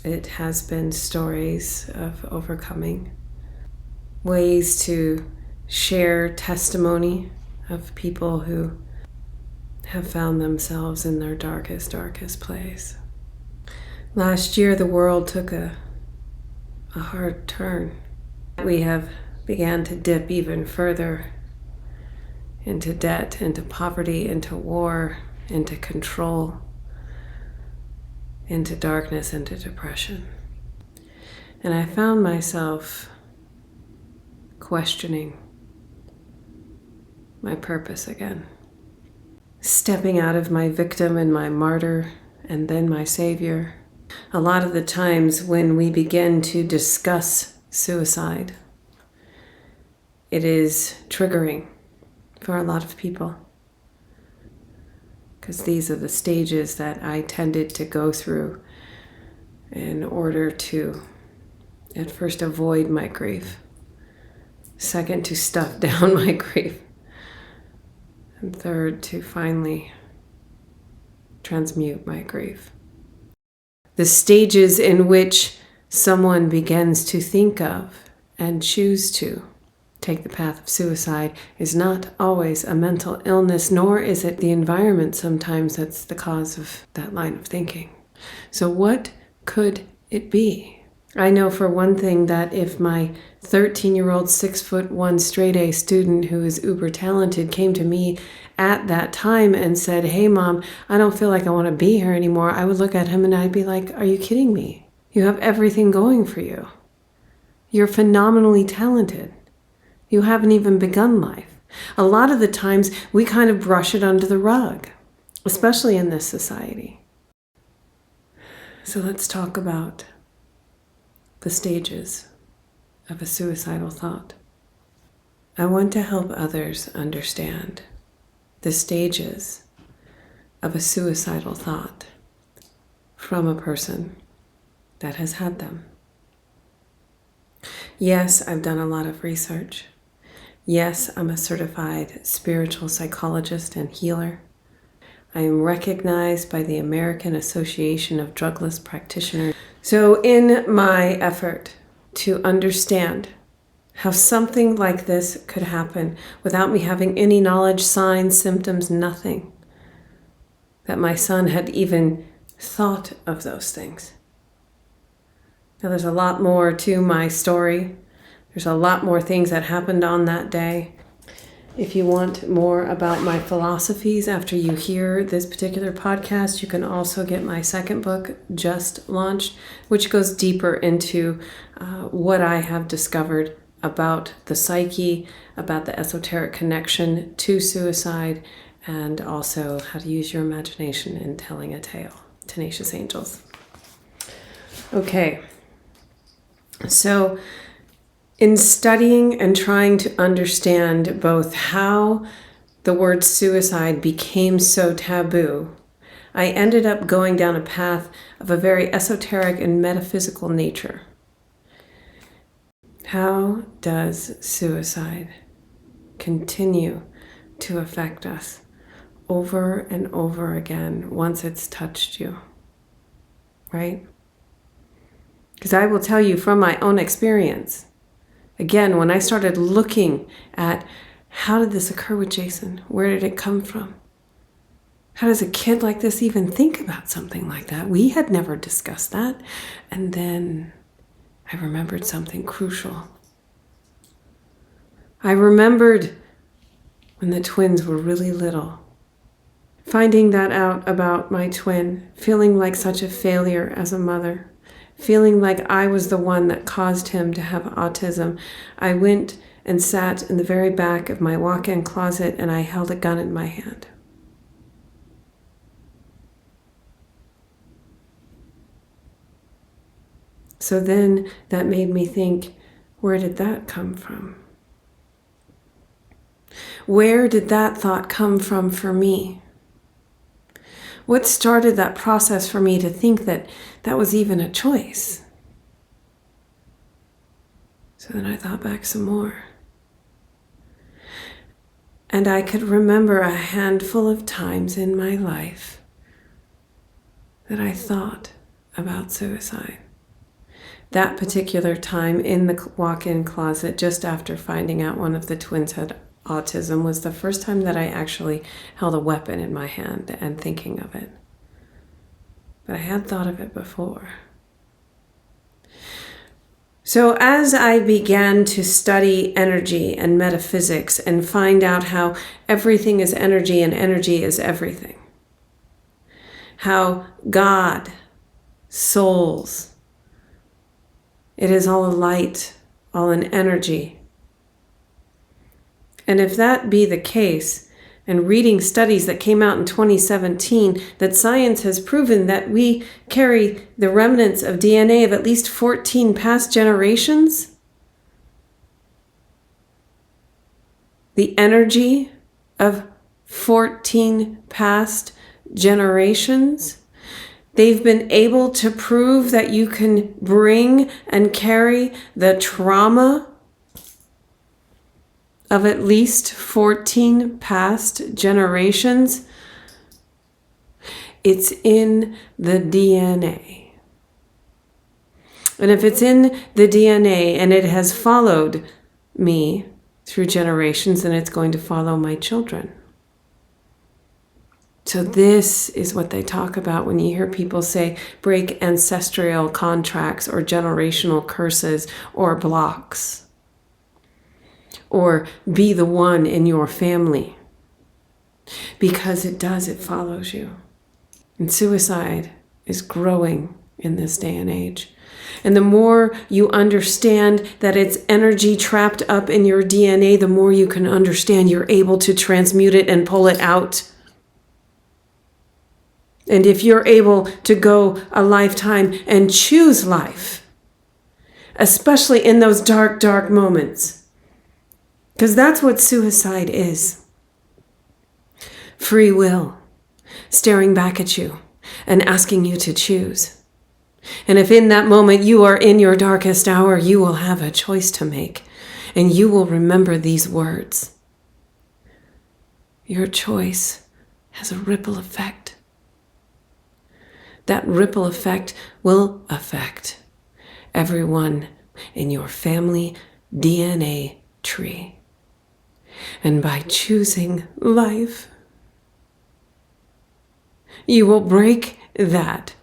it has been stories of overcoming, ways to share testimony of people who have found themselves in their darkest place. Last year, the world took a hard turn. We have began to dip even further into debt, into poverty, into war, into control, into darkness, into depression. And I found myself questioning my purpose again. Stepping out of my victim and my martyr and then my savior. A lot of the times when we begin to discuss suicide, it is triggering for a lot of people, because these are the stages that I tended to go through in order to, at first, avoid my grief, second, to stuff down my grief, and third, to finally transmute my grief. The stages in which someone begins to think of and choose to take the path of suicide is not always a mental illness, nor is it the environment sometimes that's the cause of that line of thinking. So what could it be? I know for one thing that if my 13-year-old 6'1" straight A student who is uber talented came to me at that time and said, "Hey mom, I don't feel like I want to be here anymore," I would look at him and I'd be like, "Are you kidding me? You have everything going for you. You're phenomenally talented. You haven't even begun life." A lot of the times we kind of brush it under the rug, especially in this society. So let's talk about the stages of a suicidal thought. I want to help others understand the stages of a suicidal thought from a person that has had them. Yes, I've done a lot of research. Yes, I'm a certified spiritual psychologist and healer. I am recognized by the American Association of Drugless Practitioners. So in my effort to understand how something like this could happen without me having any knowledge, signs, symptoms, nothing, that my son had even thought of those things. Now there's a lot more to my story. There's a lot more things that happened on that day. If you want more about my philosophies after you hear this particular podcast, you can also get my second book, just launched, which goes deeper into what I have discovered about the psyche, about the esoteric connection to suicide, and also how to use your imagination in telling a tale. Tenacious Angels. Okay, so in studying and trying to understand both how the word suicide became so taboo, I ended up going down a path of a very esoteric and metaphysical nature. How does suicide continue to affect us over and over again once it's touched you? Right? Because I will tell you from my own experience, again, when I started looking at how did this occur with Jason? Where did it come from? How does a kid like this even think about something like that? We had never discussed that. And then I remembered something crucial. I remembered when the twins were really little, finding that out about my twin, feeling like such a failure as a mother, feeling like I was the one that caused him to have autism. I went and sat in the very back of my walk-in closet and I held a gun in my hand. So then that made me think, where did that come from? Where did that thought come from for me? What started that process for me to think that that was even a choice? So then I thought back some more. And I could remember a handful of times in my life that I thought about suicide. that particular time in the walk-in closet, just after finding out one of the twins had autism, was the first time that I actually held a weapon in my hand and thinking of it. But I had thought of it before. So as I began to study energy and metaphysics and find out how everything is energy and energy is everything, how God, souls, it is all a light, all an energy. And if that be the case, and reading studies that came out in 2017, that science has proven that we carry the remnants of DNA of at least 14 past generations, the energy of 14 past generations, they've been able to prove that you can bring and carry the trauma of at least 14 past generations. It's in the DNA. And if it's in the DNA and it has followed me through generations, then it's going to follow my children. So this is what they talk about when you hear people say break ancestral contracts or generational curses or blocks, or be the one in your family. Because it does, it follows you. And suicide is growing in this day and age. And the more you understand that it's energy trapped up in your DNA, the more you can understand you're able to transmute it and pull it out. And if you're able to go a lifetime and choose life, especially in those dark, dark moments, because that's what suicide is. Free will, staring back at you and asking you to choose. And if in that moment you are in your darkest hour, you will have a choice to make, and you will remember these words. Your choice has a ripple effect. That ripple effect will affect everyone in your family DNA tree. And by choosing life, you will break that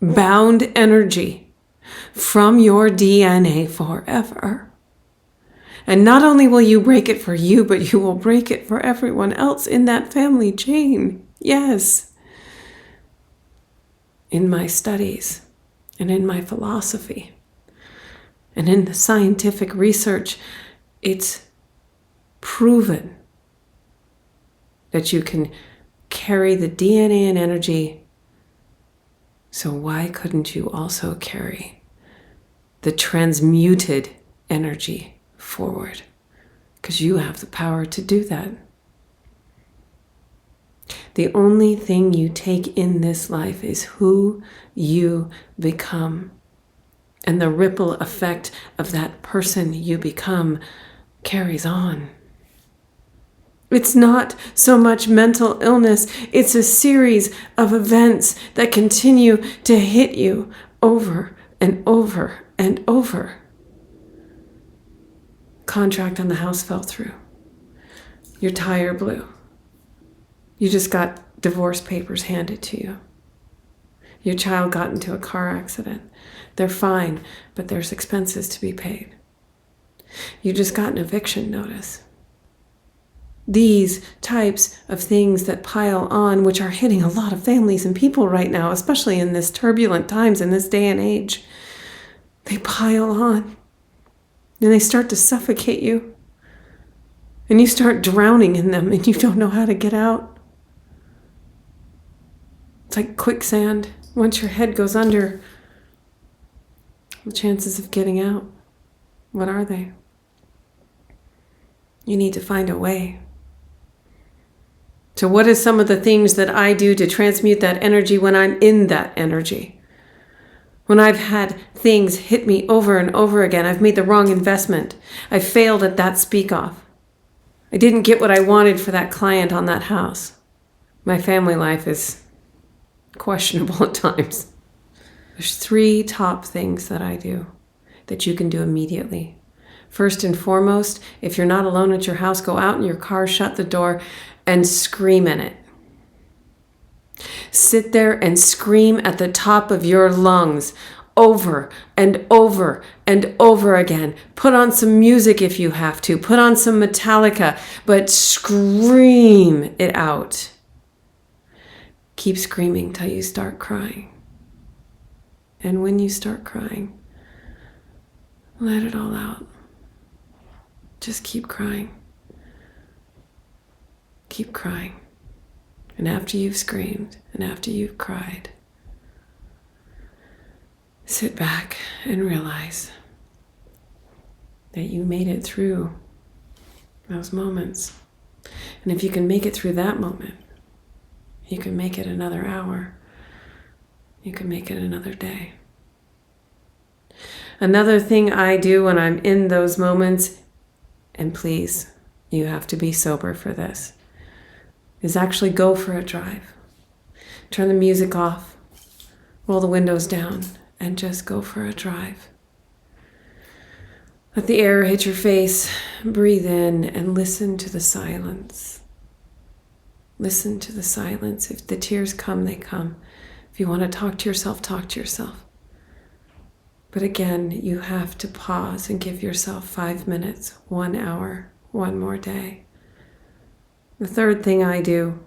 bound energy from your DNA forever. And not only will you break it for you, but you will break it for everyone else in that family chain. Yes. In my studies and in my philosophy and in the scientific research, it's proven that you can carry the DNA and energy. So why couldn't you also carry the transmuted energy forward? Because you have the power to do that. The only thing you take in this life is who you become. And the ripple effect of that person you become carries on. It's not so much mental illness, it's a series of events that continue to hit you over and over and over. Contract on the house fell through. Your tire blew. You just got divorce papers handed to you. Your child got into a car accident. They're fine, but there's expenses to be paid. You just got an eviction notice. These types of things that pile on, which are hitting a lot of families and people right now, especially in this turbulent times, in this day and age, they pile on. And they start to suffocate you. And you start drowning in them and you don't know how to get out. It's like quicksand. Once your head goes under, the chances of getting out, what are they? You need to find a way. So what is some of the things that I do to transmute that energy when I'm in that energy? When I've had things hit me over and over again, I've made the wrong investment. I failed at that speak-off. I didn't get what I wanted for that client on that house. My family life is questionable at times. There's 3 top things that I do that you can do immediately. First and foremost, if you're not alone at your house, go out in your car, shut the door, and scream in it. Sit there and scream at the top of your lungs over and over and over again. Put on some music if you have to. Put on some Metallica, but scream it out. Keep screaming till you start crying. And when you start crying, let it all out. Just keep crying. Keep crying. And after you've screamed and after you've cried, sit back and realize that you made it through those moments. And if you can make it through that moment, you can make it another hour. You can make it another day. Another thing I do when I'm in those moments, and please, you have to be sober for this, is actually go for a drive. Turn the music off, roll the windows down, and just go for a drive. Let the air hit your face, breathe in, and listen to the silence. Listen to the silence. If the tears come, they come. If you want to talk to yourself, talk to yourself. But again, you have to pause and give yourself 5 minutes, 1 hour, one more day. The third thing I do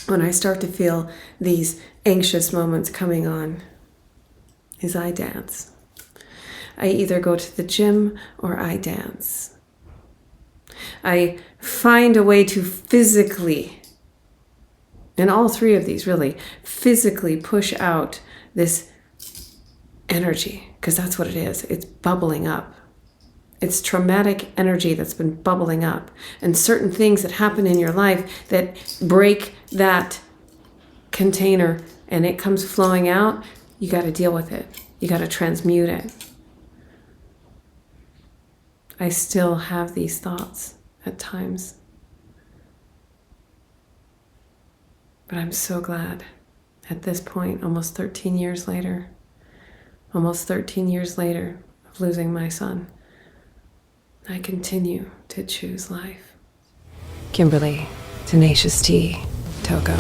when I start to feel these anxious moments coming on is I dance. I either go to the gym or I dance. I find a way to physically, and all 3 of these really, physically push out this energy, because that's what it is. It's bubbling up. It's traumatic energy that's been bubbling up, and certain things that happen in your life that break that container and it comes flowing out. You got to deal with it. You got to transmute it. I still have these thoughts at times, but I'm so glad at this point, almost 13 years later of losing my son, I continue to choose life. Kimberly, Tenacious T, Togo.